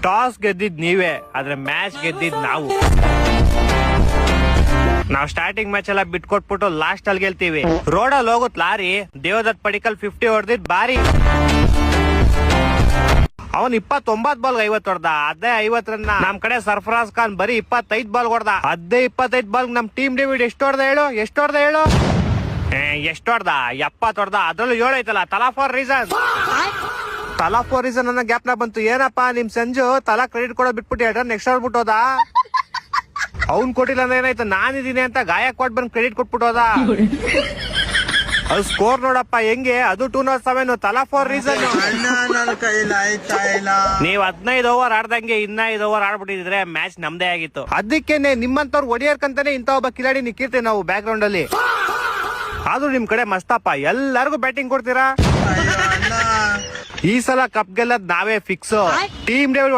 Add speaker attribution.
Speaker 1: Toss ಗೆದ್ದಿದ್ ನೀವೇ, ಆದ್ರೆ match ಗೆದ್ದಿದ್ ನಾವು ಸ್ಟಾರ್ಟಿಂಗ್ ಮ್ಯಾಚ್ ಎಲ್ಲ ಬಿಟ್ಕೊಟ್ಬಿಟ್ಟು ಲಾಸ್ಟ್ ಅಲ್ಲಿ ಗೆಲ್ತೀವಿ. ರೋಡಲ್ಲಿ ಹೋಗುತ್ ಲಾರಿ, ದೇವದತ್ ಪಡಿಕಲ್ 50 ಹೊಡೆದಿದ್ ಬಾರಿ. ಅವನ್ 29 ಬಾಲ್ 50 ಹೊಡೆದ. ಅದೇ 50 ರನ್ ನಮ್ ಕಡೆ ಸರ್ಫರಾಜ್ ಖಾನ್ ಬರೀ 25 ಬಾಲ್ ಹೊಡೆದ. ಅದೇ 25 ಬಾಲ್ ನಮ್ ಟೀಮ್ ಡೇವಿಡ್ ಎಷ್ಟು ಹೊಡೆದ ಹೇಳು? ಎಷ್ಟು ಹೊಡೆದ 70 ಹೊಡೆದ. ಅದ್ರಲ್ಲೂ 7 ಐತಲ್ಲ. ತಲಾ ಫಾರ್ ರೀಸನ್ ಅನ್ನೋ ಗ್ಯಾಪ್ ನ ಬಂತು. ಏನಪ್ಪಾ ನಿಮ್ ಸಂಜು ತಲಾ ಕ್ರೆಡಿಟ್ ಕೊಡೋದ್ ಬಿಟ್ಬಿಟ್ಟು 2 ರನ್ ಎಕ್ಸ್ಟ್ರಾ ಬಿಟ್ಟೋದ. ಅವ್ನ್ ಕೊಟ್ಟಿಲ್ಲ ಅಂದ್ರೆ ಏನಾಯ್ತು, ನಾನಿದ್ದೀನಿ ಅಂತ ಗಾಯಕ್ವಾಡ್ ಬಂದ್ ಕ್ರೆಡಿಟ್ ಕೊಟ್ಬಿಟ್ಟೋದ. ಅದು ಸ್ಕೋರ್ ನೋಡಪ್ಪ ಹೆಂಗೆ, ಅದು 207. ತಲಾ ಫಾರ್ ರೀಸನ್. ನೀವ್ 15 ಓವರ್ ಆಡ್ದಂಗೆ ಇನ್ನ 5 ಓವರ್ ಆಡ್ಬಿಟ್ಟಿದ್ರೆ ಮ್ಯಾಚ್ ನಮ್ದೇ ಆಗಿತ್ತು. ಅದಕ್ಕೇನೆ ನಿಮ್ಮಂತವ್ರು ಹೊಡಿಯರ್ಕಂತಾನೆ ಇಂತ ಒಬ್ಬ ಕಿಲಾಡಿ ನಿಕ್ಕಿರ್ತೀವಿ ನಾವು ಬ್ಯಾಕ್ ಗ್ರೌಂಡ್ ಅಲ್ಲಿ. ಆದ್ರೂ ನಿಮ್ ಕಡೆ ಮಸ್ತಪ್ಪ, ಎಲ್ಲರಿಗೂ ಬ್ಯಾಟಿಂಗ್ ಕೊಡ್ತೀರಾ. ಈ ಸಲ ಕಪ್ ಗೆಲ್ಲದ್ ನಾವೇ ಫಿಕ್ಸ್. Team David